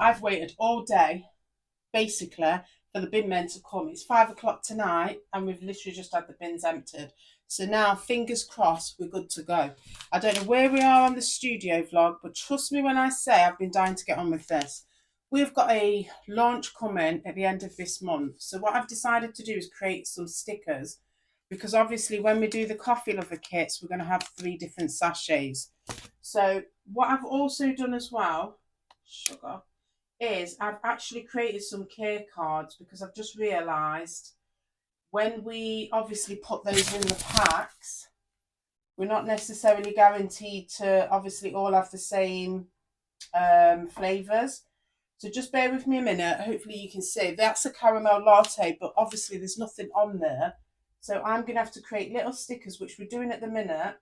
I've waited all day, basically, for the bin men to come. It's 5 o'clock tonight, and we've literally just had the bins emptied. So now, fingers crossed, we're good to go. I don't know where we are on the studio vlog, but trust me when I say I've been dying to get on with this. We've got a launch coming at the end of this month. So what I've decided to do is create some stickers, because obviously when we do the coffee lover kits, we're going to have 3 different sachets. So what I've also done as well, sugar, is I've actually created some care cards, because I've just realised when we obviously put those in the packs, we're not necessarily guaranteed to obviously all have the same flavours. So just bear with me a minute. Hopefully you can see. That's a caramel latte, but obviously there's nothing on there. So I'm going to have to create little stickers, which we're doing at the minute.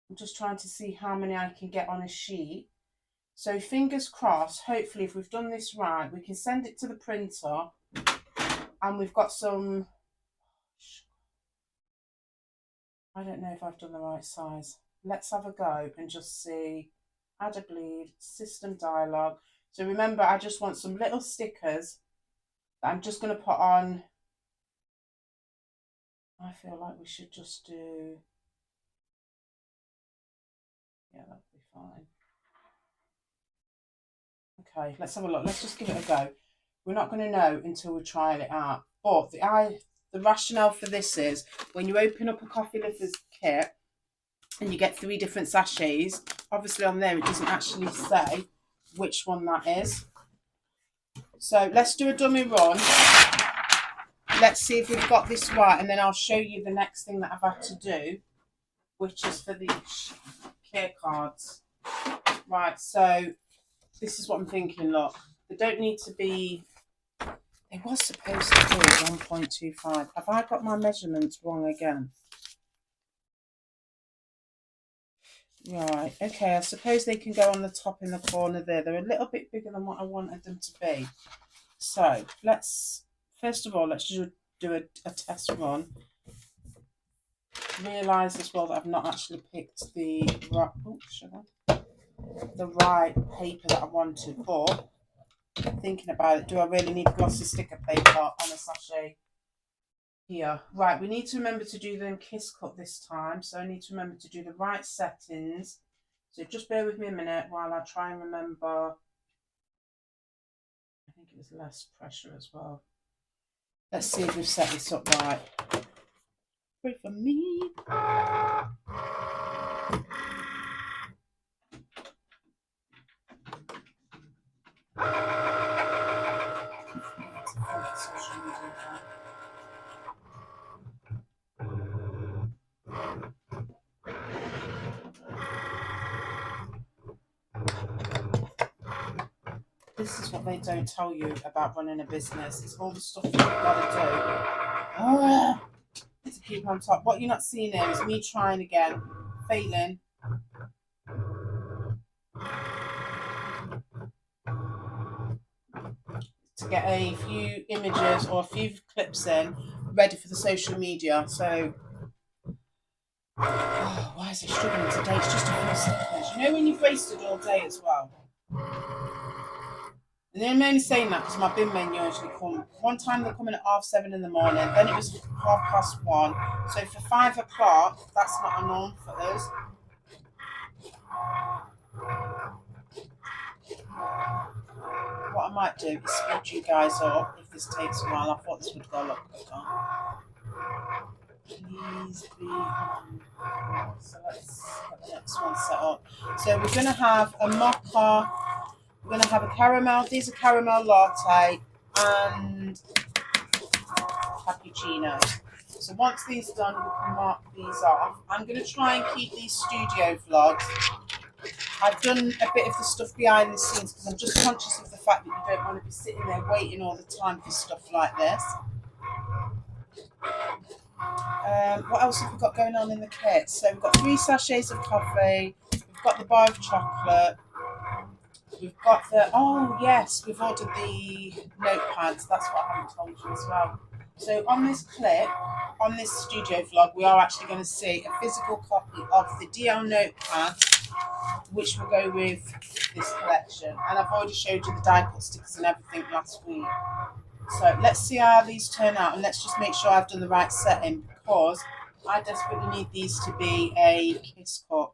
I'm just trying to see how many I can get on a sheet. So fingers crossed, hopefully if we've done this right, we can send it to the printer, and we've got some, I don't know if I've done the right size. Let's have a go and just see. Add a bleed, system dialog. So remember, I just want some little stickers that I'm just going to put on. I feel like we should just do, yeah, that'll be fine. Okay, let's have a look. Let's just give it a go. We're not going to know until we try it out. But the rationale for this is when you open up a coffee lovers kit and you get 3 different sachets, obviously on there it doesn't actually say which one that is. So let's do a dummy run. Let's see if we've got this right, and then I'll show you the next thing that I've had to do, which is for the care cards. Right, so this is what I'm thinking. Look, they don't need to be, it was supposed to be 1.25. Have I got my measurements wrong again? Right, okay, I suppose they can go on the top in the corner there. They're a little bit bigger than what I wanted them to be. So let's, first of all, let's just do a test run. Realise as well that I've not actually picked the right paper that I wanted, but thinking about it, do I really need glossy sticker paper on a sachet here? Right, we need to remember to do them kiss cut this time, so I need to remember to do the right settings. So just bear with me a minute while I try and remember. I think it was less pressure as well. Let's see if we've set this up right. Pray for me. This is what they don't tell you about running a business. It's all the stuff you've got to do. To keep on top. What you're not seeing here is me trying again, failing. To get a few images or a few clips in, ready for the social media. So, why is it struggling today? It's just a few seconds. You know when you've wasted all day as well? And I'm only saying that because my bin men usually come. One time they're coming at 7:30 in the morning, then it was 1:30. So for 5 o'clock, that's not a norm for us. What I might do is speed you guys up if this takes a while. I thought this would go a lot quicker. Please be on. So let's get the next one set up. So we're going to have a mocha. We're going to have a caramel. These are caramel latte and cappuccino. So once these are done, we can mark these off. I'm going to try and keep these studio vlogs. I've done a bit of the stuff behind the scenes because I'm just conscious of the fact that you don't want to be sitting there waiting all the time for stuff like this. What else have we got going on in the kit? So we've got 3 sachets of coffee. We've got the bar of chocolate. We've got the, oh yes, we've ordered the notepads. That's what I haven't told you as well. So on this clip, on this studio vlog, we are actually going to see a physical copy of the DL notepad, which will go with this collection, and I've already showed you the die cut stickers and everything last week. So let's see how these turn out, and let's just make sure I've done the right setting, because I desperately need these to be a kiss cut.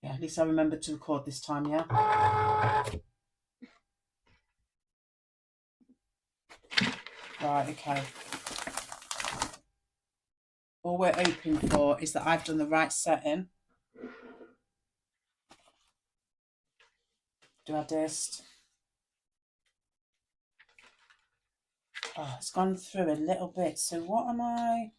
Yeah, at least I remembered to record this time, yeah? Right, okay. All we're hoping for is that I've done the right setting. Do I just... Oh, it's gone through a little bit. So what am I...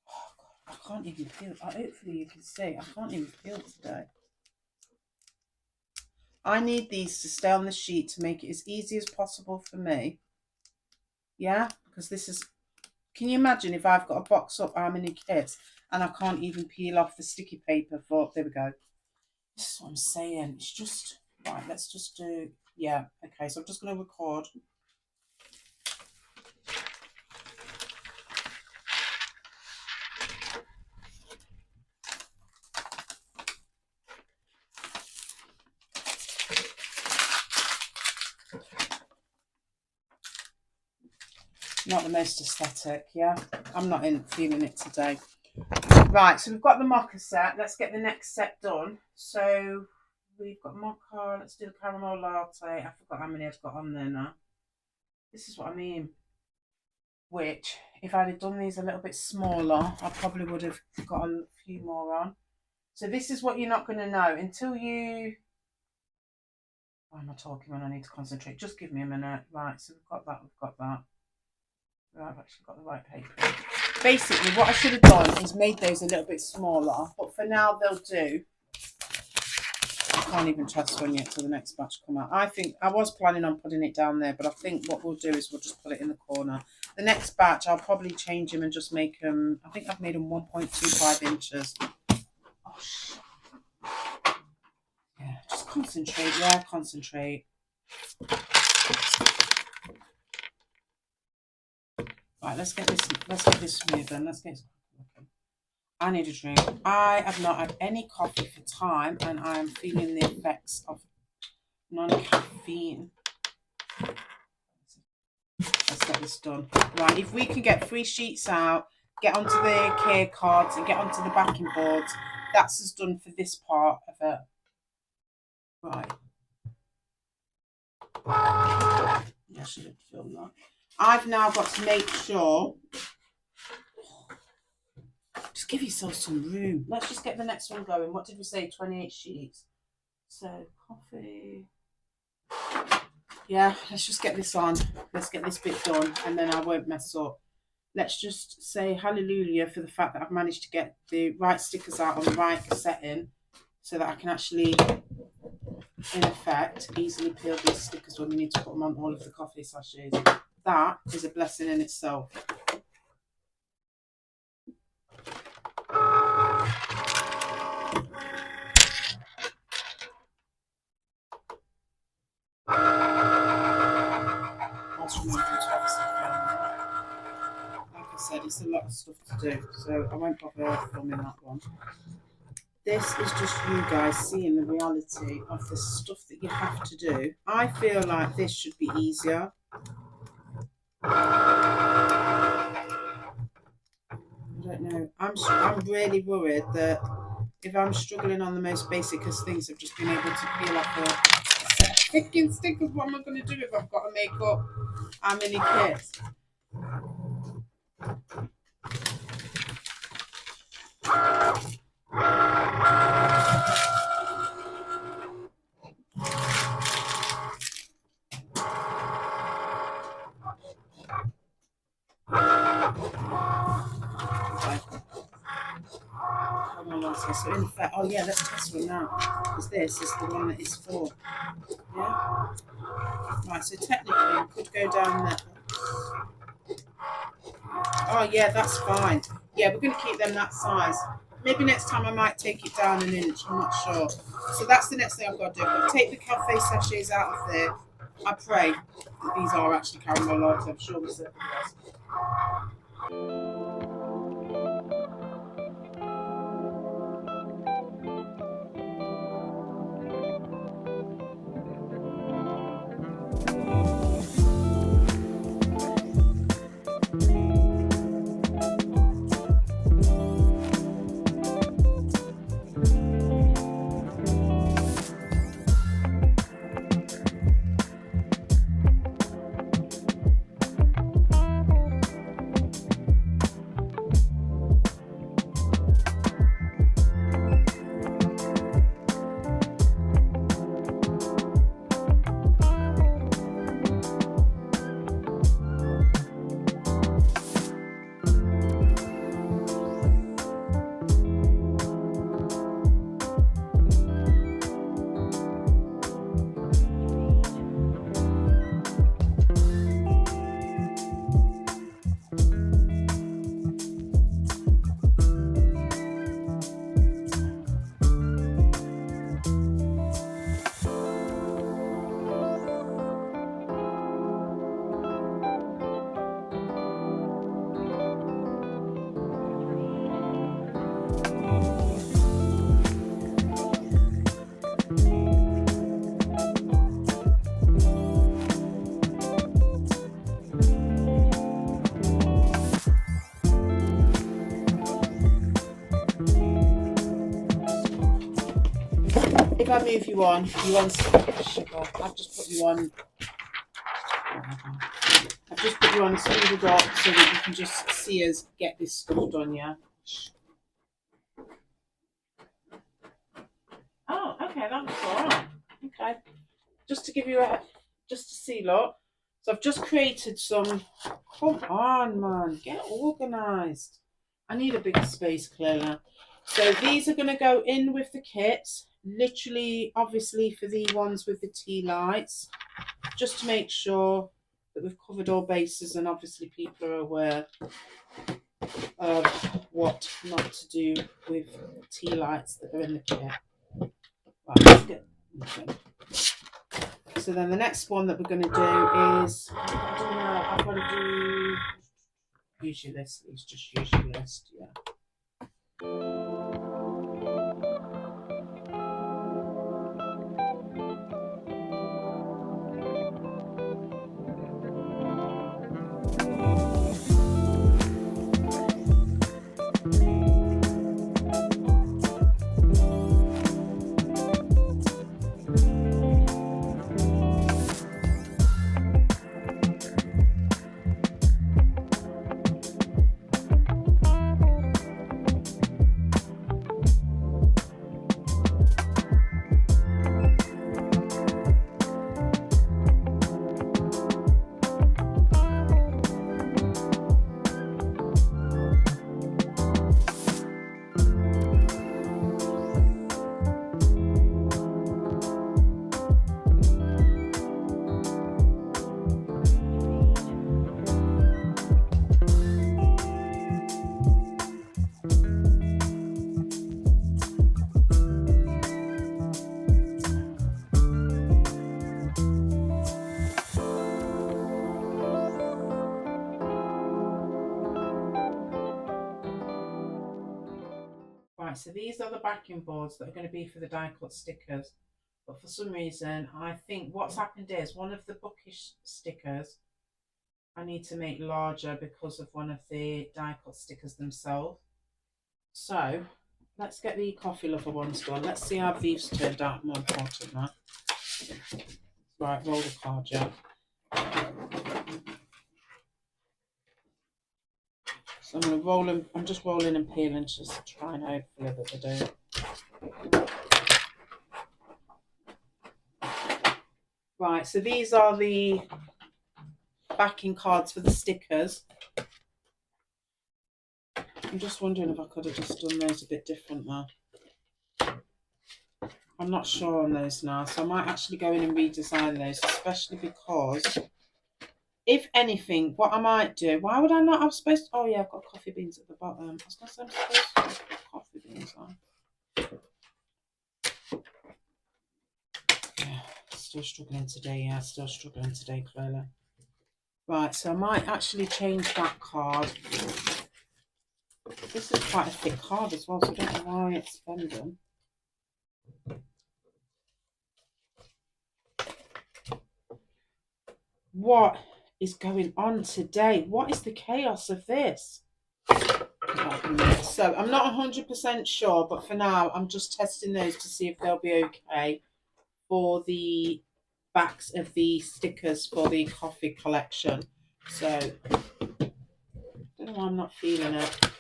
Oh, God, I can't even peel. Hopefully you can see. I can't even peel today. I need these to stay on the sheet to make it as easy as possible for me. Yeah? Because this is... Can you imagine if I've got a box up how many kits and I can't even peel off the sticky paper for... There we go. This is what I'm saying. It's just... Right, let's just do... Yeah, okay. So I'm just going to record... Not the most aesthetic, yeah? I'm not feeling it today. Right, so we've got the mocha set. Let's get the next set done. So we've got mocha. Let's do the caramel latte. I forgot how many I've got on there now. This is what I mean. Which, if I'd have done these a little bit smaller, I probably would have got a few more on. So this is what you're not going to know until you... Why am I talking when I need to concentrate? Just give me a minute. Right, so we've got that, we've got that. Right, I've actually got the right paper. Basically, what I should have done is made those a little bit smaller, but for now they'll do. I can't even test one yet till the next batch come out. I think I was planning on putting it down there, but I think what we'll do is we'll just put it in the corner. The next batch, I'll probably change them and just make them, I think I've made them 1.25 inches. Oh, shit. Yeah, just concentrate. Yeah, concentrate. Right, let's get this moving. Let's get... I need a drink. I have not had any coffee for time, and I am feeling the effects of non-caffeine. Let's get this done. Right, if we can get 3 sheets out, get onto the care cards and get onto the backing boards, that's us done for this part of it. Right. Yeah, I should have filmed that. I've now got to make sure... Just give yourself some room. Let's just get the next one going. What did we say? 28 sheets. So, coffee. Yeah, let's just get this on. Let's get this bit done, and then I won't mess up. Let's just say hallelujah for the fact that I've managed to get the right stickers out on the right setting so that I can actually, in effect, easily peel these stickers when we need to put them on all of the coffee sachets. That is a blessing in itself. Like I said, it's a lot of stuff to do, so I won't bother filming that one. This is just you guys seeing the reality of the stuff that you have to do. I feel like this should be easier. I don't know. I'm really worried that if I'm struggling on the most basicest things, I've just been able to peel off a freaking stickers. What am I going to do if I've got to make up how many kits? So in fact, oh yeah, let's test one now. Because this is the one that is for. Yeah. Right. So technically, we could go down there. Oh yeah, that's fine. Yeah, we're going to keep them that size. Maybe next time I might take it down an inch. I'm not sure. So that's the next thing I've got to do. I've got to take the cafe sachets out of there. I pray that these are actually caramel latte. I'm sure we said the rest. if I move you on sugar. I've just put you on a speed dot so that you can just see us get this stuff done, yeah? Oh, okay, that looks alright. Okay. Just to give you just to see, look. So I've just created some, come on, man, get organised. I need a bigger space, clearly. So these are going to go in with the kits, literally, obviously, for the ones with the tea lights, just to make sure that we've covered all bases and obviously people are aware of what not to do with tea lights that are in the kit. Right, let's get moving. So then the next one that we're going to do is, I don't know, I've got to do, use your list, please, just use your list, yeah. Right, so these are the backing boards that are going to be for the die cut stickers. But for some reason, I think what's happened is one of the bookish stickers I need to make larger because of one of the die cut stickers themselves. So let's get the coffee lover ones done. Let's see how these turned out, more importantly. Right, roll the card, yeah. So I'm going to roll them, I'm just rolling and peeling, just try and hopefully that they do. Right, so these are the backing cards for the stickers. I'm just wondering if I could have just done those a bit different now. I'm not sure on those now, so I might actually go in and redesign those, especially because, if anything, what I might do, why would I not have supposed to, oh yeah, I've got coffee beans at the bottom. I was going to say I'm supposed to put coffee beans on. Yeah, still struggling today, clearly. Right, so I might actually change that card. This is quite a thick card as well, so I don't know why it's bending. What is going on today? What is the chaos of this? So I'm not 100% sure, but for now I'm just testing those to see if they'll be okay for the backs of the stickers for the coffee collection. So I don't know why I'm not feeling it.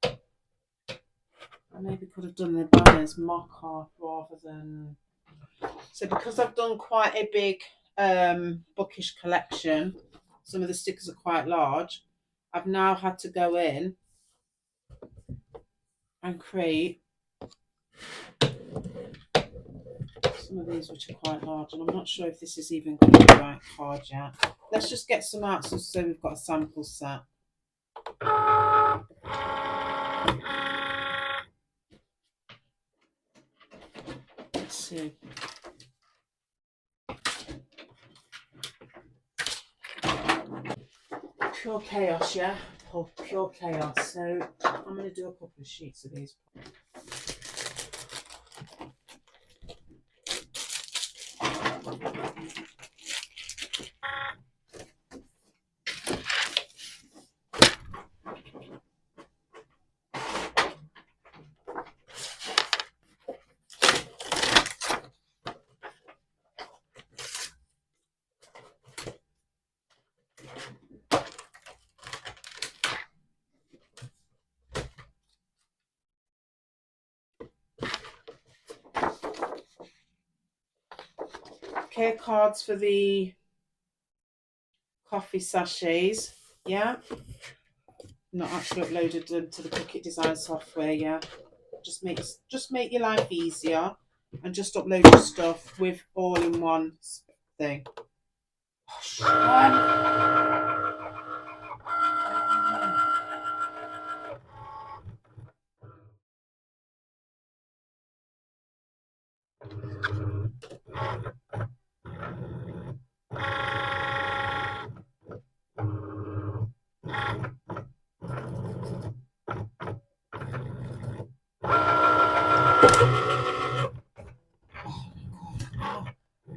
I maybe could have done the banners mock-off rather than... So because I've done quite a big bookish collection, some of the stickers are quite large, I've now had to go in and create some of these which are quite large, and I'm not sure if this is even going to be the right card yet. Let's just get some out so we've got a sample set. Let's see. Pure chaos, yeah? Oh, pure chaos. So I'm going to do a couple of sheets of these. care cards for the coffee sachets. Yeah. Not actually uploaded them to the Cricut Design software. Yeah. Just make your life easier and just upload your stuff with all in one thing.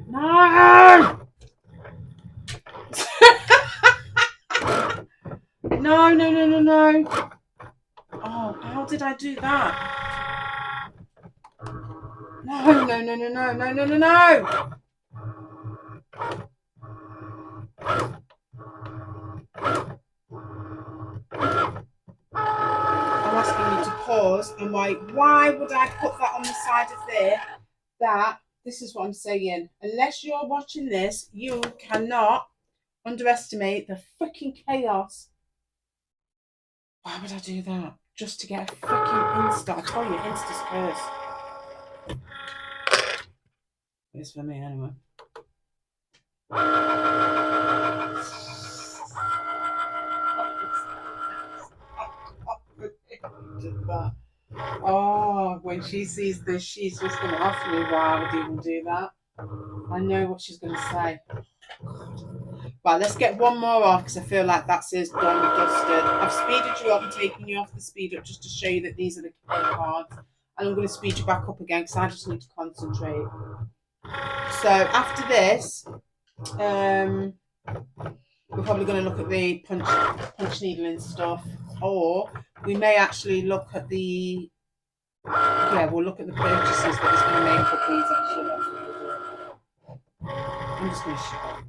No! No. Oh, how did I do that? No. I'm asking you to pause. I'm like, why would I put that on the side of there? This is what I'm saying. Unless you're watching this, you cannot underestimate the freaking chaos. Why would I do that? Just to get a freaking Insta. I tell you, Insta's cursed. It's for me anyway. Oh, when she sees this, she's just going to ask me why I would even do that. I know what she's going to say. Right, let's get one more off because I feel like that's it, done and dusted. I've speeded you up and taken you off the speed up just to show you that these are the cards. And I'm going to speed you back up again because I just need to concentrate. So after this, we're probably going to look at the punch needle and stuff, or we may actually look at the we'll look at the purchases that it's going to make up these actually. I'm just going to shut up.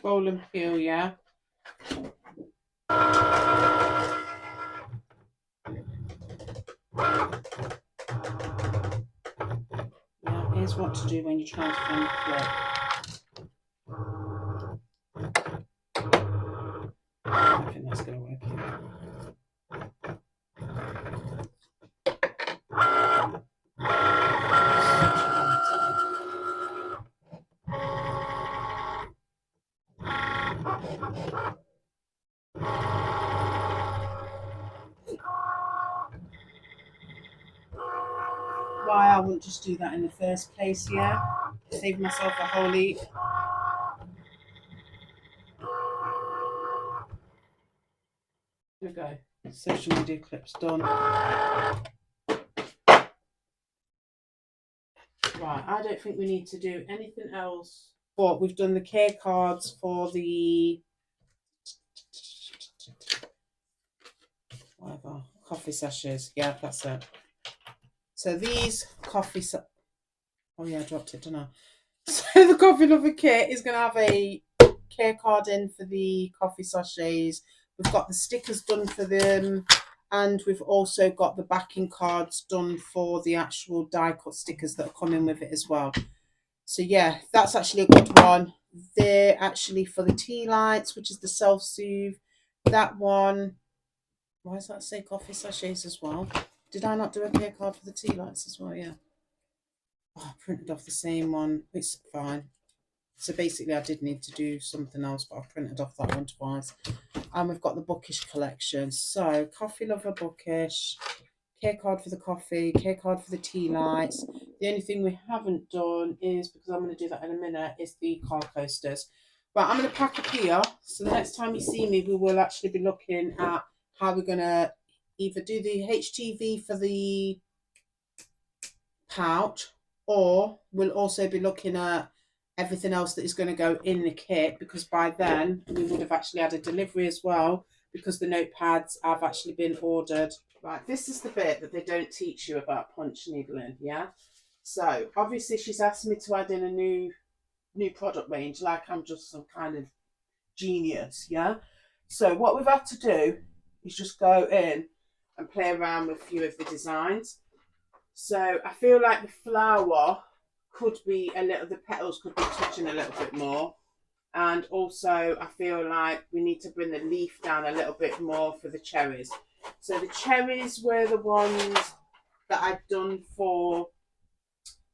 Roll and peel, yeah. Yeah, here's what to do when you're trying to find the clip. I think that's going to work here. Why I wouldn't just do that in the first place, yeah? Save myself a whole heap. Here we go. Social media clips done. Right, I don't think we need to do anything else. But we've done the care cards for the whatever coffee sachets. Yeah, that's it. So these coffee oh yeah, I dropped it, didn't I? So the Coffee Lover kit is going to have a care card in for the coffee sachets. We've got the stickers done for them, and we've also got the backing cards done for the actual die cut stickers that are coming with it as well. So yeah, that's actually a good one. They're actually for the tea lights, which is the self-soothe. That one, why does that say coffee sachets as well? Did I not do a care card for the tea lights as well? Yeah. Oh, I printed off the same one. It's fine. So basically I did need to do something else, but I printed off that one twice. And we've got the bookish collection. So Coffee Lover bookish, care card for the coffee, care card for the tea lights. The only thing we haven't done is, because I'm going to do that in a minute, is the car coasters. But I'm going to pack up here. So the next time you see me, we will actually be looking at how we're going to either do the HTV for the pouch, or we'll also be looking at everything else that is going to go in the kit, because by then we would have actually had a delivery as well, because the notepads have actually been ordered Right, this is the bit that they don't teach you about punch needling, yeah? So obviously she's asked me to add in a new product range, like I'm just some kind of genius, yeah? So what we've had to do is just go in and play around with a few of the designs. So I feel like the flower could be a little, the petals could be touching a little bit more. And also I feel like we need to bring the leaf down a little bit more for the cherries. So the cherries were the ones that I've done for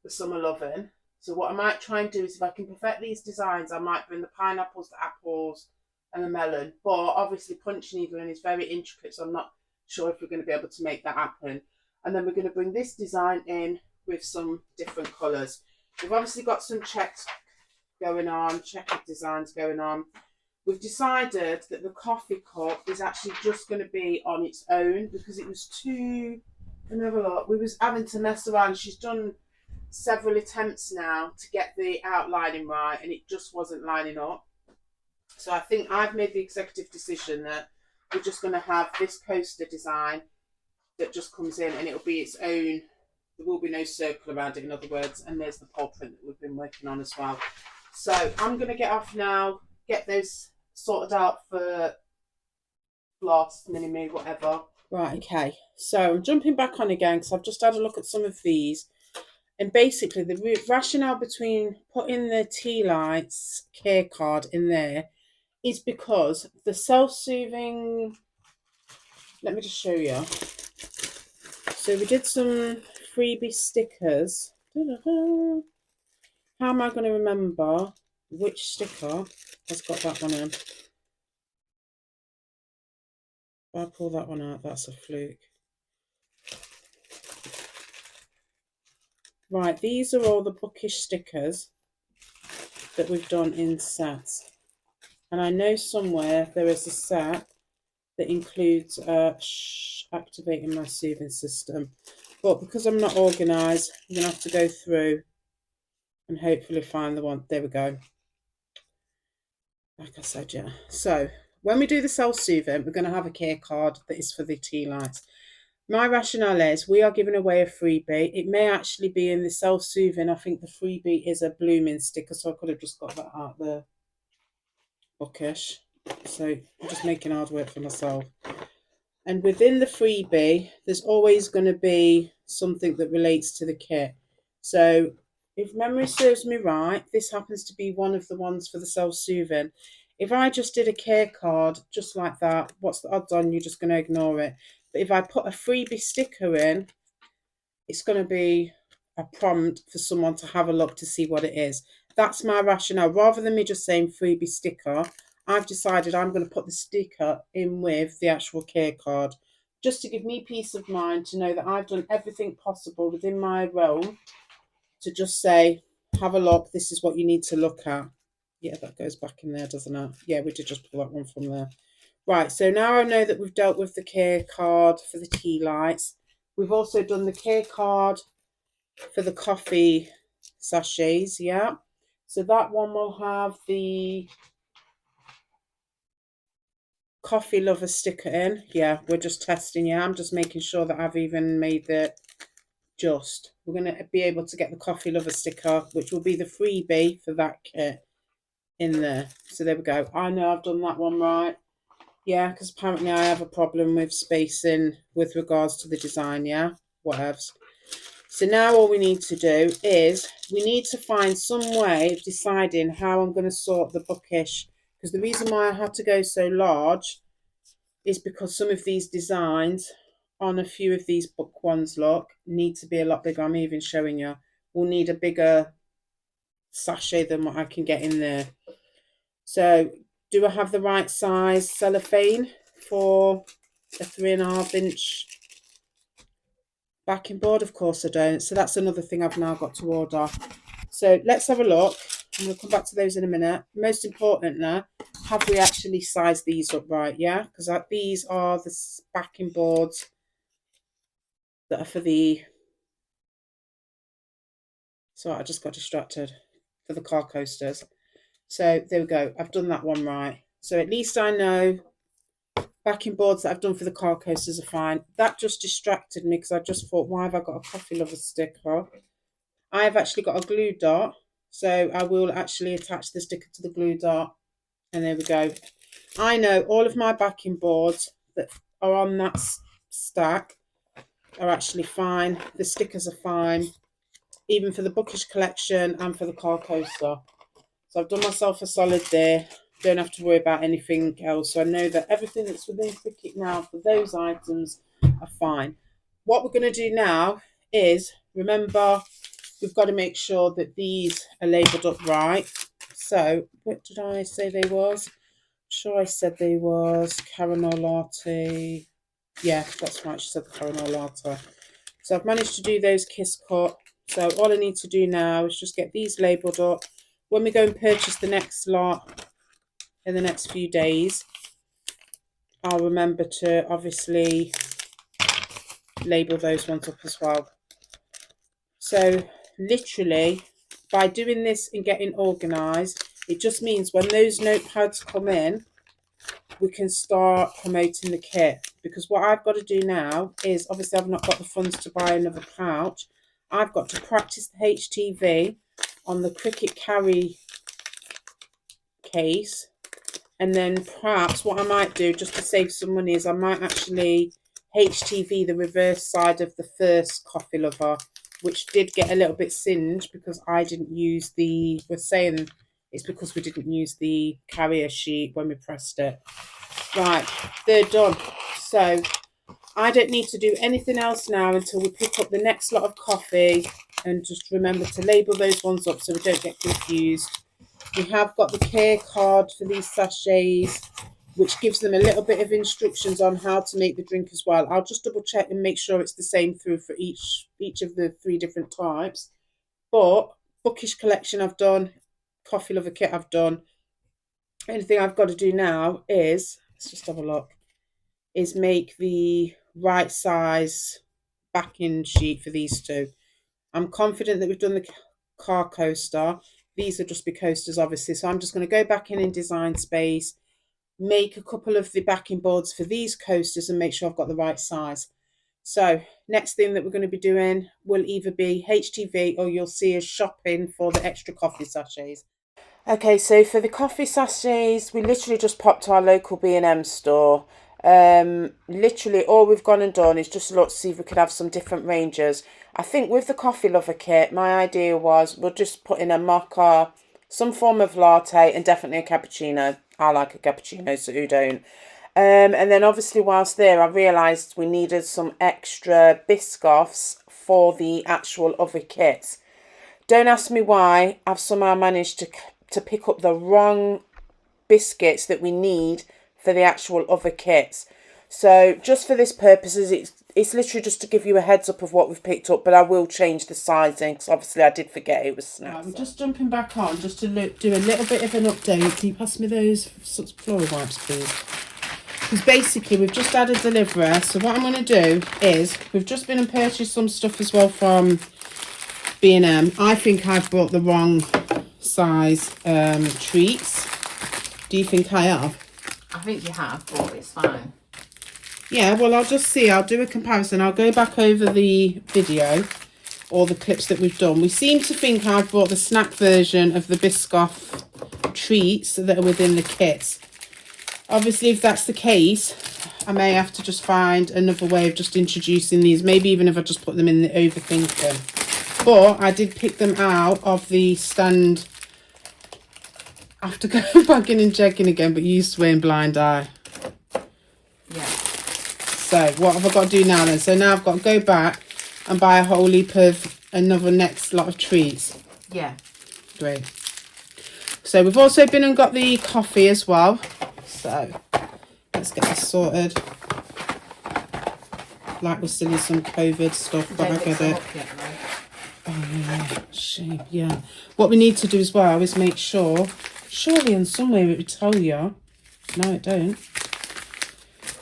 the summer loving. So what I might try and do is if I can perfect these designs, I might bring the pineapples, the apples, and the melon. But obviously punch needling is very intricate, so I'm not sure if we're going to be able to make that happen. And then we're going to bring this design in with some different colours. We've obviously got some checks going on, checkered designs going on. We've decided that the coffee cup is actually just going to be on its own because it was too, another lot. We was having to mess around. She's done several attempts now to get the outlining right and it just wasn't lining up. So I think I've made the executive decision that we're just going to have this coaster design that just comes in and it'll be its own. There will be no circle around it, in other words, and there's the pole print that we've been working on as well. So I'm going to get off now, get those sorted out for Floss, Mini-Me, whatever. Right, okay. So I'm jumping back on again because I've just had a look at some of these. And basically, the rationale between putting the tea lights care card in there is because the self-soothing. Let me just show you. So we did some freebie stickers. How am I going to remember which sticker has got that one in? If I pull that one out, that's a fluke. Right, these are all the bookish stickers that we've done in sets. And I know somewhere there is a set that includes activating my soothing system. But because I'm not organised, I'm going to have to go through and hopefully find the one. There we go. Like I said, yeah. So when we do the self-soothing, we're going to have a care card that is for the tea lights. My rationale is we are giving away a freebie. It may actually be in the self-soothing. I think the freebie is a blooming sticker, so I could have just got that out the bookish. So I'm just making hard work for myself. And within the freebie, there's always going to be something that relates to the kit. So if memory serves me right, this happens to be one of the ones for the self-soothing. If I just did a care card just like that, what's the odds on you're just going to ignore it? But if I put a freebie sticker in, it's going to be a prompt for someone to have a look to see what it is. That's my rationale. Rather than me just saying freebie sticker, I've decided I'm going to put the sticker in with the actual care card, just to give me peace of mind to know that I've done everything possible within my realm to just say, have a look, this is what you need to look at. Yeah, that goes back in there, doesn't it? Yeah, we did just pull that one from there. Right, so now I know that we've dealt with the care card for the tea lights. We've also done the care card for the coffee sachets, yeah. So that one will have the coffee lover sticker in. Yeah, we're just testing, yeah. I'm just making sure that I've even made the just. We're going to be able to get the coffee lover sticker, which will be the freebie for that kit in there. So there we go. I know I've done that one right. Yeah, because apparently I have a problem with spacing with regards to the design, yeah? Whatevs. So now all we need to do is we need to find some way of deciding how I'm going to sort the bookish. Because the reason why I had to go so large is because some of these designs on a few of these book ones, look, need to be a lot bigger. I'm even showing you. We'll need a bigger sachet than what I can get in there. So do I have the right size cellophane for a 3.5 inch backing board? Of course I don't. So that's another thing I've now got to order. So let's have a look. I'm going to come back to those in a minute. Most importantly, have we actually sized these up right? Yeah, because these are the backing boards that are for the... So I just got distracted for the car coasters. So there we go. I've done that one right. So at least I know backing boards that I've done for the car coasters are fine. That just distracted me because I just thought, why have I got a coffee lover sticker? I've actually got a glue dot, so I will actually attach the sticker to the glue dot. And there we go. I know all of my backing boards that are on that stack are actually fine. The stickers are fine, even for the bookish collection and for the car coaster. So I've done myself a solid there. Don't have to worry about anything else. So I know that everything that's within Cricut now for those items are fine. What we're going to do now is, remember, we've got to make sure that these are labelled up right. So, what did I say they was? Sure, I said they was caramel latte. Yeah, that's right. She said the caramel latte. So I've managed to do those kiss cut. So all I need to do now is just get these labelled up. When we go and purchase the next lot in the next few days, I'll remember to obviously label those ones up as well. So literally, by doing this and getting organised, it just means when those notepads come in, we can start promoting the kit. Because what I've got to do now is, obviously I've not got the funds to buy another pouch. I've got to practice the HTV on the Cricut Carry case. And then perhaps what I might do, just to save some money, is I might actually HTV the reverse side of the first coffee lover, which did get a little bit singed because I didn't use the, we're saying it's because we didn't use the carrier sheet when we pressed it. Right, they're done. So I don't need to do anything else now until we pick up the next lot of coffee, and just remember to label those ones up so we don't get confused. We have got the care card for these sachets, which gives them a little bit of instructions on how to make the drink as well. I'll just double check and make sure it's the same through for each of the 3 different types. But bookish collection I've done, coffee lover kit I've done. Anything I've got to do now is, let's just have a look, is make the right size backing sheet for these 2. I'm confident that we've done the car coaster. These will just be coasters, obviously. So I'm just going to go back in Design Space, make a couple of the backing boards for these coasters and make sure I've got the right size. So next thing that we're going to be doing will either be HTV or you'll see us shopping for the extra coffee sachets. Okay, so for the coffee sachets, we literally just popped to our local B&M store. Literally all we've gone and done is just look to see if we could have some different ranges. I think with the coffee lover kit, my idea was we'll just put in a mocha, some form of latte, and definitely a cappuccino. I like a cappuccino, so who don't? And then obviously whilst there, I realised we needed some extra biscoffs for the actual other kits. Don't ask me why. I've somehow managed to pick up the wrong biscuits that we need for the actual other kits. So just for this purposes, it's literally just to give you a heads up of what we've picked up, but I will change the sizing because obviously I did forget it was snacks. I'm just jumping back on just to do a little bit of an update. Can you pass me those floral wipes, please? Because basically we've just had a delivery. So what I'm going to do is, we've just been and purchased some stuff as well from B&M. I think I've bought the wrong size treats. Do you think I have? I think you have, but it's fine. Yeah, well, I'll just see. I'll do a comparison. I'll go back over the video or the clips that we've done. We seem to think I've bought the snack version of the Biscoff treats that are within the kits. Obviously, if that's the case, I may have to just find another way of just introducing these. Maybe even if I just put them in the overthinking. But I did pick them out of the stand. I have to go back in and check in again, but you swing blind eye. Yeah. So what have I got to do now then? So now I've got to go back and buy a whole heap of another next lot of treats. Yeah. Great. So we've also been and got the coffee as well. So let's get this sorted. Like we're still in some COVID stuff, but I get it. Oh yeah, shame, yeah. What we need to do as well is make sure, surely in some way it would tell you. No, it don't.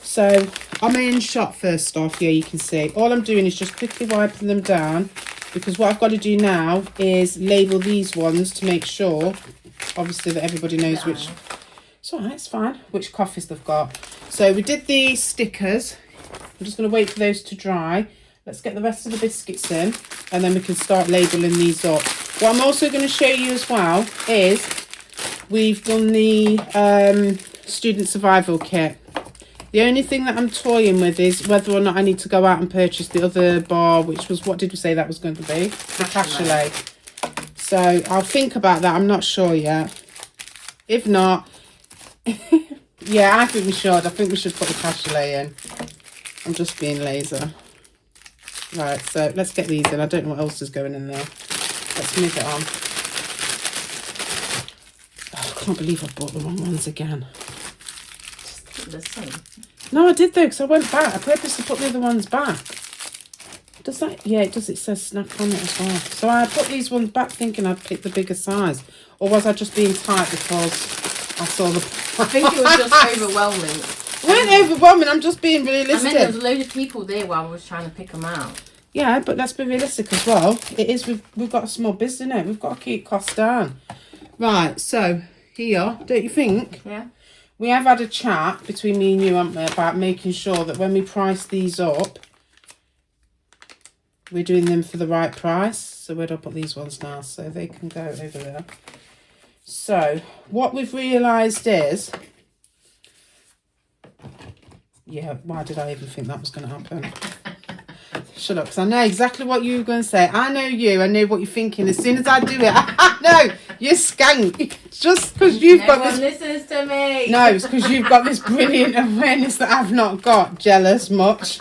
So I'm in shot first off. Yeah, you can see. All I'm doing is just quickly wiping them down, because what I've got to do now is label these ones to make sure, obviously, that everybody knows which. It's all right, it's fine. Which coffees they've got. So we did the stickers. I'm just going to wait for those to dry. Let's get the rest of the biscuits in, and then we can start labelling these up. What I'm also going to show you as well is we've done the student survival kit. The only thing that I'm toying with is whether or not I need to go out and purchase the other bar, which was, what did we say that was going to be? The cassoulet. So I'll think about that. I'm not sure yet. If not, yeah, I think we should. I think we should put the cassoulet in. I'm just being lazy. Right, so let's get these in. I don't know what else is going in there. Let's move it on. Oh, I can't believe I bought the wrong ones again. The same. No, I did though, because I went back. I purposely put the other ones back. Does that? Yeah, it does. It says snap on it as well. So I put these ones back thinking I'd pick the bigger size. Or was I just being tight because I saw the... I think it was just overwhelming. It wasn't overwhelming, I'm just being realistic. I mean, there was a load of people there while I was trying to pick them out. Yeah, but let's be realistic as well. It is, we've got a small business, innit? We've got to keep costs down. Right, so here, don't you think? Yeah. We have had a chat between me and you, haven't we, about making sure that when we price these up, we're doing them for the right price. So where do I put these ones now? So they can go over there. So what we've realised is... Yeah, why did I even think that was going to happen? Shut up, because I know exactly what you were going to say. I know you. I know what you're thinking. As soon as I do it, no, you skank. Just because you've got this... listens to me. No, it's because you've got this brilliant awareness that I've not got. Jealous much.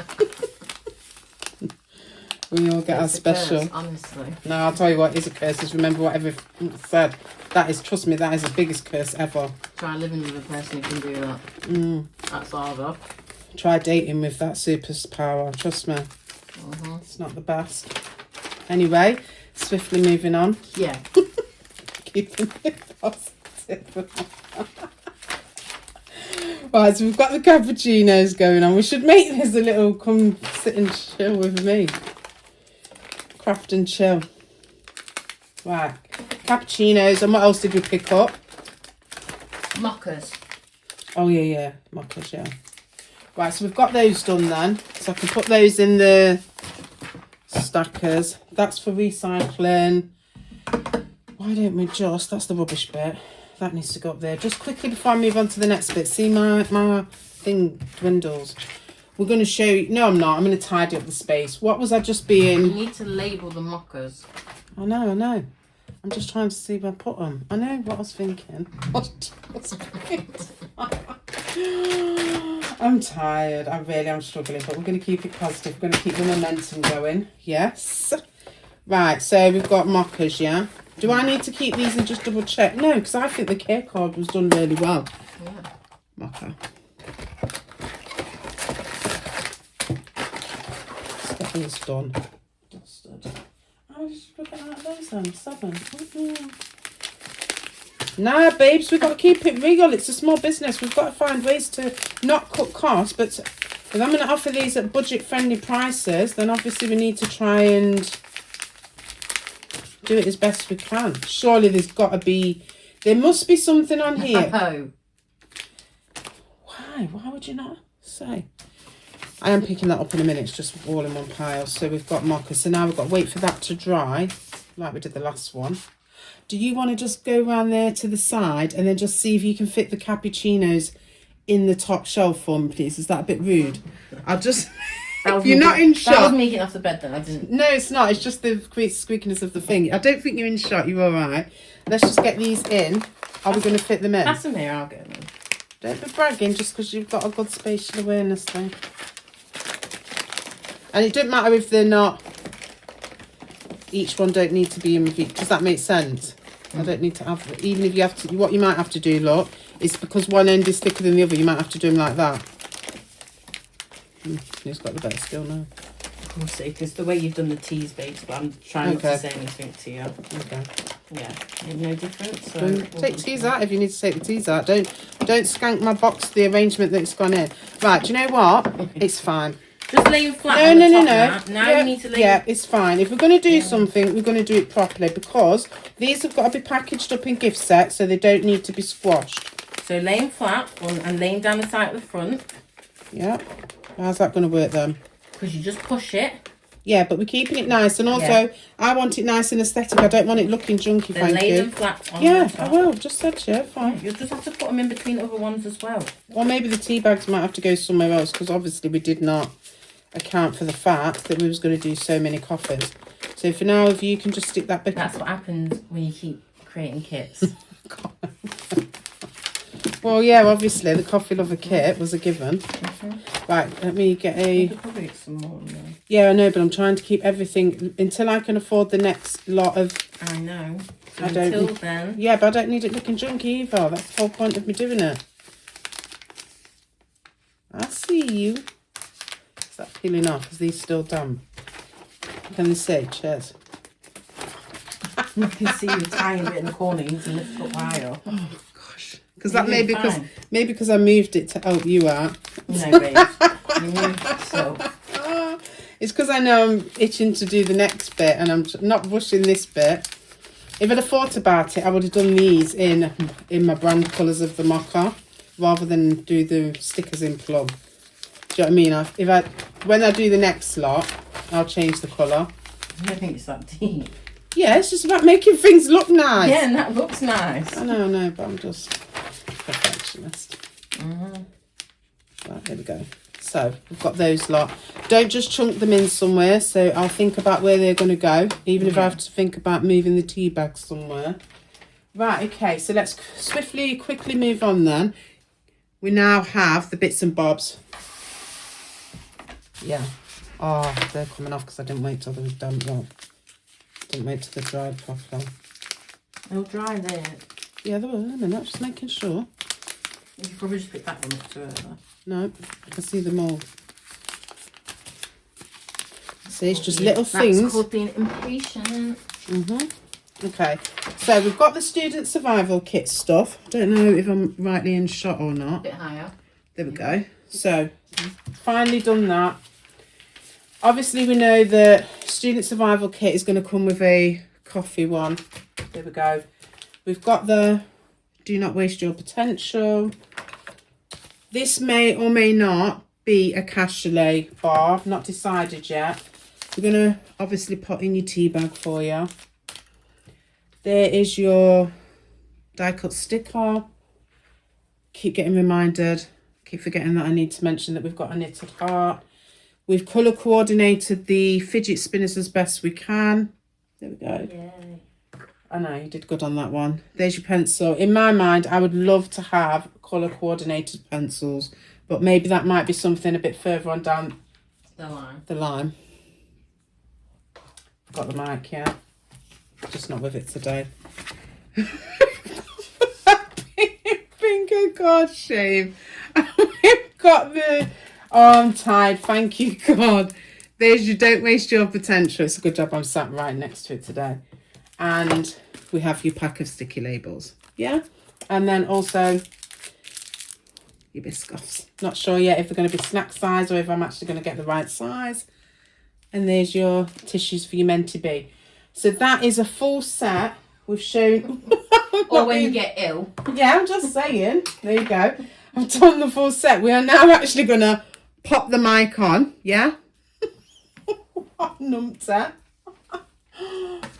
We all get our special. Curse, honestly. No, I'll tell you what is a curse. Just remember what everyone said. That is, trust me, that is the biggest curse ever. Try living with a person who can do that. That's harder. Try dating with that superpower. Trust me. It's not the best. Anyway, swiftly moving on. Yeah. Keeping it positive. Right, so we've got the cappuccinos going on. We should make this a little come sit and chill with me. Craft and chill. Right. Cappuccinos. And what else did we pick up? Mockers. Oh, yeah. Mockers, yeah. Right, so we've got those done then. So I can put those in the stackers. That's for recycling. Why don't we just... That's the rubbish bit. That needs to go up there. Just quickly before I move on to the next bit. See, my thing dwindles. We're going to show you... No, I'm not. I'm going to tidy up the space. What was I just being... You need to label the mockers. I know. I'm just trying to see where I put them. I know what I was thinking. I'm tired. I'm struggling. But we're going to keep it positive. We're going to keep the momentum going. Yes. Right, so we've got mockers, yeah? Do I need to keep these and just double check? No, because I think the care card was done really well. Yeah. Mocker. Let's get these done. Dusted. How did you look at those then? 7. Nah, babes, we've got to keep it real. It's a small business. We've got to find ways to not cut costs. But if I'm going to offer these at budget-friendly prices, then obviously we need to try and do it as best we can. Surely there's got to be... There must be something on here. No. Why would you not say? I am picking that up in a minute. It's just all in one pile. So we've got mockers. So now we've got to wait for that to dry, like we did the last one. Do you want to just go around there to the side and then just see if you can fit the cappuccinos in the top shelf for me, please? Is that a bit rude? I'll just... You're not in shot. That was me getting off the bed then. I didn't... No, it's not. It's just the squeakiness of the thing. I don't think you're in shot. You're all right. Let's just get these in. Are we going to fit them in? Pass them here. I'll get them. Don't be bragging just because you've got a good spatial awareness thing. And it doesn't matter if they're not... Each one don't need to be in with each. Does that make sense? I don't need to have... Even if you have to... What you might have to do, look, is because one end is thicker than the other, you might have to do them like that. Who's got the better skill now? We'll see, because the way you've done the teas, babes, but I'm trying not to say anything to you. Okay. Yeah, no difference. So take the teas out if you need to take the teas out. Don't skank my box, the arrangement that's gone in. Right, do you know what? It's fine. Just lay them flat No. Now yeah, you need to lay yeah, it's fine. If we're going to do something, we're going to do it properly because these have got to be packaged up in gift sets so they don't need to be squashed. So laying flat and laying down the side at the front. Yeah. How's that going to work then? Because you just push it. Yeah, but we're keeping it nice. And also, I want it nice and aesthetic. I don't want it looking junky, Then thank lay you. them flat on Yeah, the top. I will. Just said, yeah, fine. You'll just have to put them in between other ones as well. Or maybe the tea bags might have to go somewhere else because obviously we did not account for the fact that we was going to do so many coffees. So for now, if you can just stick that bit... That's what happens when you keep creating kits. Well, yeah, obviously the coffee lover kit was a given. Right, let me get a... Probably get some more in there. Yeah, I know, but I'm trying to keep everything until I can afford the next lot of... I know. So I don't... until then... Yeah, but I don't need it looking junky either. That's the whole point of me doing it. I see you. Is that peeling off? Is these still damp? Can they see? Cheers. You can see you tiny bit in the corner. You need to lift up higher. Oh, gosh. Because that maybe because I moved it to help you out. No, babe. You moved so. It's because I know I'm itching to do the next bit and I'm not rushing this bit. If I'd have thought about it, I would have done these in my brand colours of the mocha rather than do the stickers in plum. Do you know what I mean? When I do the next lot, I'll change the colour. I don't think it's that deep. Yeah, it's just about making things look nice. Yeah, and that looks nice. I know, but I'm just perfectionist. Mm-hmm. Right, here we go. So we've got those lot. Don't just chunk them in somewhere. So I'll think about where they're going to go, even if I have to think about moving the tea bags somewhere. Right, okay. So let's quickly move on then. We now have the bits and bobs. Yeah. Oh, they're coming off because I didn't wait till they was damp. Well, didn't wait till they dried properly. They'll dry there. Yeah, they were. I mean, I'm just making sure. You could probably just pick that one up to it. No, I can see them all. See, it's just little things. That's called being impatient. Okay, so we've got the student survival kit stuff. I don't know if I'm rightly in shot or not. A bit higher. There we go. So, finally done that. Obviously, we know that student survival kit is going to come with a coffee one. There we go. We've got the do not waste your potential. This may or may not be a cache bar. Not decided yet. We're going to obviously put in your tea bag for you. There is your die cut sticker. Keep getting reminded. Keep forgetting that I need to mention that we've got a knitted heart. We've colour coordinated the fidget spinners as best we can. There we go. Yay. I know, you did good on that one. There's your pencil. In my mind, I would love to have colour coordinated pencils, but maybe that might be something a bit further on down the line. I've got the mic, yeah. Just not with it today. Finger God shame. We've got the... Oh, I'm tired. Thank you, God. There's your don't waste your potential. It's a good job I'm sat right next to it today. And we have your pack of sticky labels. Yeah? And then also your biscoffs. Not sure yet if they're going to be snack size or if I'm actually going to get the right size. And there's your tissues for your meant to be. So that is a full set. We've shown... Or when you get ill. Yeah, I'm just saying. There you go. I've done the full set. We are now actually going to pop the mic on. Yeah? Numpty.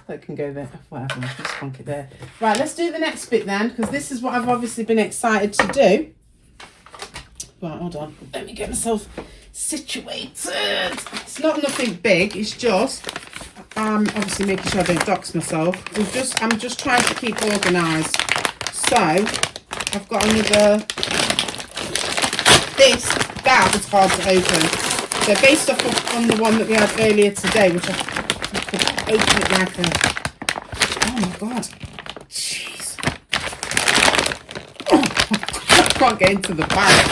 That can go there. Whatever. Just plonk it there. Right, let's do the next bit then, because this is what I've obviously been excited to do. Right, hold on. Let me get myself situated. It's not nothing big. It's just obviously making sure I don't dox myself. I'm just trying to keep organised. So I've got another. That was hard to open. So based off on the one that we had earlier today, which I could open it like a... Oh my God. Jeez. Oh, I can't get into the bag.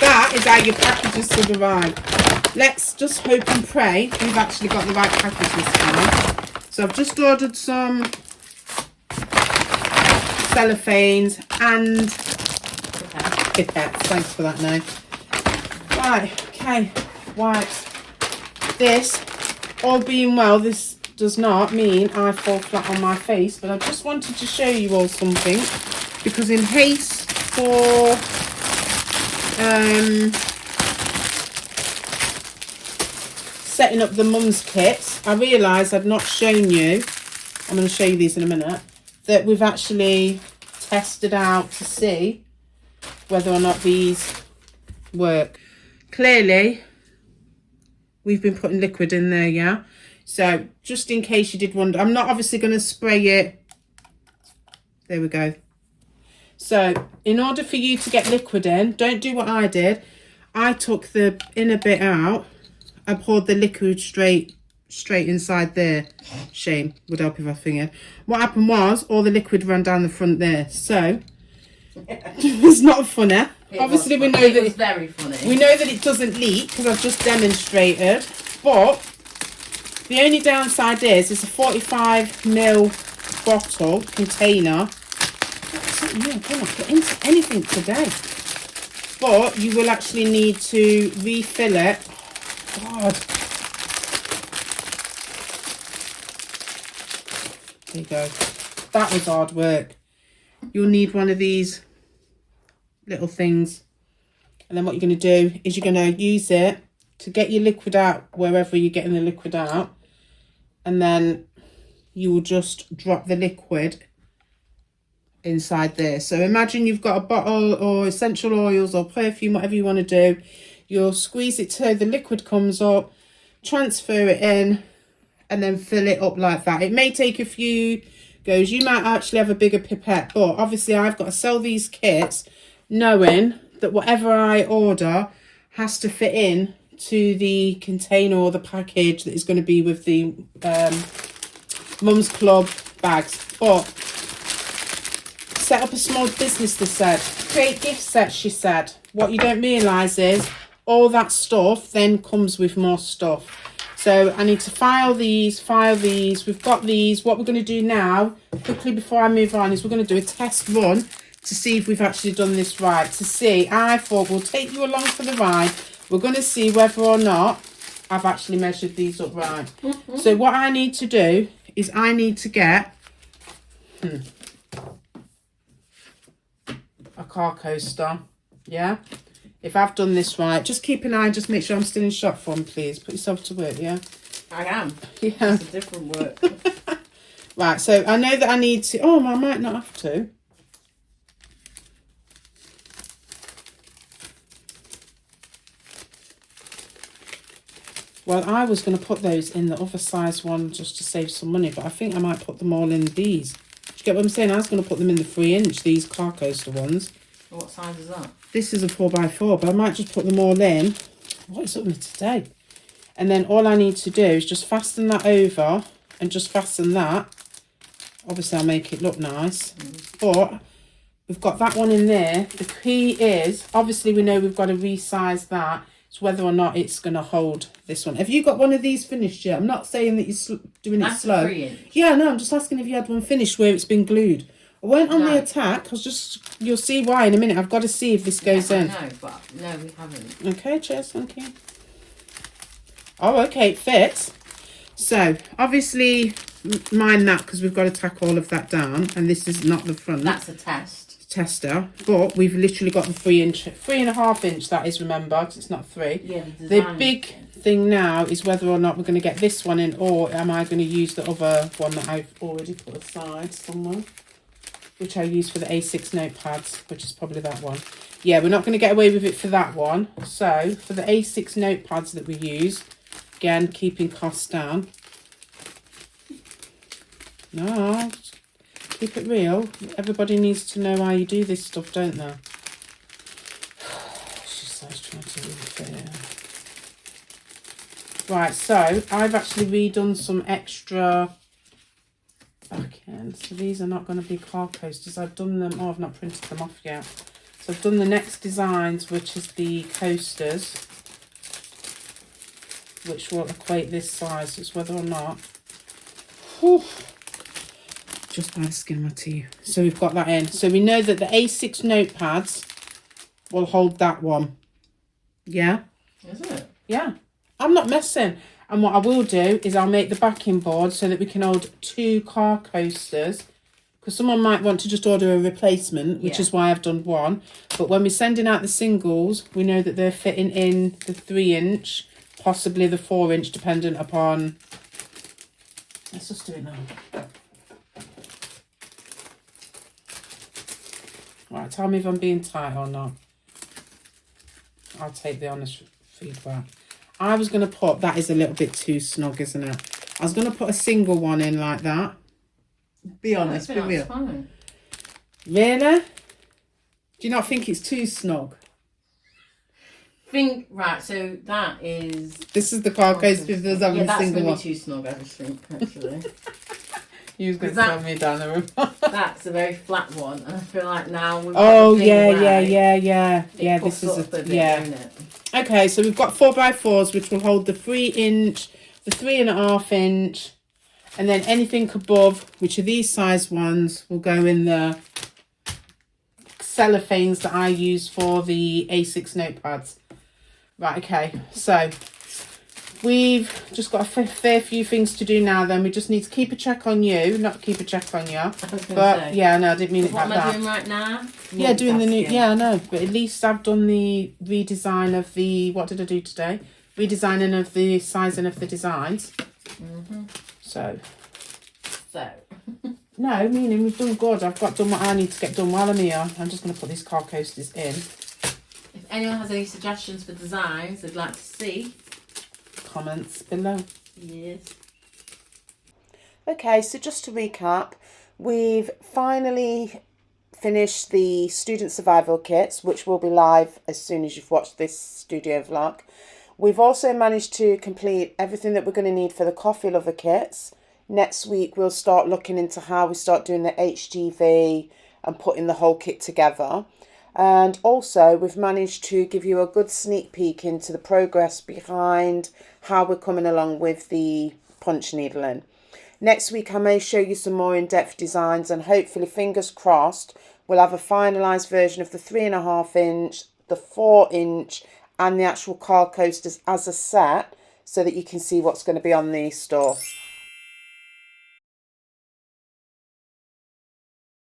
That is how your packages survive. Let's just hope and pray we've actually got the right package this time. So I've just ordered some cellophanes and pipettes. Thanks for that now. Right, okay, wipes. This, all being well, this does not mean I fall flat on my face, but I just wanted to show you all something. because in haste for setting up the mum's kits, I realised I'd not shown you, I'm going to show you these in a minute, that we've actually tested out to see whether or not these work. Clearly, we've been putting liquid in there, yeah? So, just in case you did wonder, I'm not obviously going to spray it. There we go. So, in order for you to get liquid in, don't do what I did. I took the inner bit out. I poured the liquid straight inside there. Shame, would help if I fingered. What happened was, all the liquid ran down the front there. So, it's not funny. Obviously, we know that it's very funny. We know that it doesn't leak because I've just demonstrated. But the only downside is it's a 45ml bottle container. I cannot get into anything today. But you will actually need to refill it. God. There you go. That was hard work. You'll need one of these little things. And then what you're going to do is you're going to use it to get your liquid out wherever you're getting the liquid out. And then you will just drop the liquid inside there. So imagine you've got a bottle or essential oils or perfume, whatever you want to do. You'll squeeze it till the liquid comes up, transfer it in, and then fill it up like that. It may take a few goes. You might actually have a bigger pipette, but obviously I've got to sell these kits knowing that whatever I order has to fit in to the container or the package that is going to be with the Mum's Club bags. But set up a small business, they said. Create gift sets, she said. What you don't realise is all that stuff then comes with more stuff. So I need to file these. We've got these. What we're going to do now, quickly before I move on, is we're going to do a test run to see if we've actually done this right. To see, I thought we'll take you along for the ride. We're going to see whether or not I've actually measured these up right. So what I need to do is I need to get a car coaster. Yeah. If I've done this right, just keep an eye, just make sure I'm still in shot form, please. Put yourself to work, yeah? I am. Yeah. It's a different work. Right, so I know that I need to... Oh, I might not have to. Well, I was going to put those in the other size one just to save some money, but I think I might put them all in these. Do you get what I'm saying? I was going to put them in the 3-inch, these car coaster ones. What size is that? This is a 4x4, but I might just put them all in. What is up with me today? And then all I need to do is just fasten that over and just fasten that. Obviously, I'll make it look nice. But we've got that one in there. The key is, obviously, we know we've got to resize that. It's whether or not it's going to hold this one. Have you got one of these finished yet? I'm not saying that you're doing it slow. 3-inch. Yeah, no, I'm just asking if you had one finished where it's been glued. I weren't on the attack. I was just, you'll see why in a minute. I've got to see if this goes in. No, but no, we haven't. Okay, cheers, thank you. Oh, okay, it fits. So, obviously, mind that because we've got to tack all of that down. And this is not the front. That's a tester. But we've literally got the 3.5 inch, that is, remember, because it's not 3. Yeah, the big thing now is whether or not we're going to get this one in, or am I going to use the other one that I've already put aside somewhere, which I use for the A6 notepads, which is probably that one. Yeah, we're not going to get away with it for that one. So, for the A6 notepads that we use, again, keeping costs down. No, keep it real. Everybody needs to know how you do this stuff, don't they? She says trying to be fair. Right, so I've actually redone some extra back end. So these are not going to be car coasters. I've done them. Oh, I've not printed them off yet. So I've done the next designs, which is the coasters, which will equate this size. It's whether or not. Whew, just by the skin of my teeth. So we've got that in. So we know that the A6 notepads will hold that one. Yeah? Is it? Yeah. I'm not messing. And what I will do is I'll make the backing board so that we can hold 2 car coasters. because someone might want to just order a replacement, which is why I've done one. But when we're sending out the singles, we know that they're fitting in the 3-inch, possibly the 4-inch, dependent upon... Let's just do it now. Right, tell me if I'm being tight or not. I'll take the honest feedback. I was going to put... That is a little bit too snug, isn't it? I was going to put a single one in like that. Be honest, be real. Fine. Really? Do you not think it's too snug? Right, so that is... This is the car case if there's having a single one. That's going to be too snug, I just think, actually. You was going to tell me down the room. That's a very flat one, and I feel like now we've got Oh, the thing yeah. Yeah, This is a bit, yeah. isn't it? Okay, so we've got 4x4s, which will hold the 3-inch, the 3.5-inch, and then anything above, which are these size ones, will go in the cellophanes that I use for the A6 notepads. Right, okay, so we've just got a fair few things to do now then. We just need to keep a check on you, not keep a check on you. But yeah, no, I didn't mean it like that. What am I doing right now? Yeah, doing the new, yeah, I know, but at least I've done the redesign of the, what did I do today? Redesigning of the sizing of the designs. So. No, meaning we've done good. I've got done what I need to get done while I'm here. I'm just going to put these car coasters in. If anyone has any suggestions for designs they'd like to see, comments below. Yes. Okay, so just to recap, we've finally finished the student survival kits, which will be live as soon as you've watched this studio vlog. We've also managed to complete everything that we're going to need for the coffee lover kits. Next week we'll start looking into how we start doing the HGV and putting the whole kit together. And also we've managed to give you a good sneak peek into the progress behind how we're coming along with the punch needling. Next week I may show you some more in-depth designs, and hopefully, fingers crossed, we'll have a finalised version of the 3.5-inch, the 4-inch and the actual car coasters as a set, so that you can see what's going to be on the store.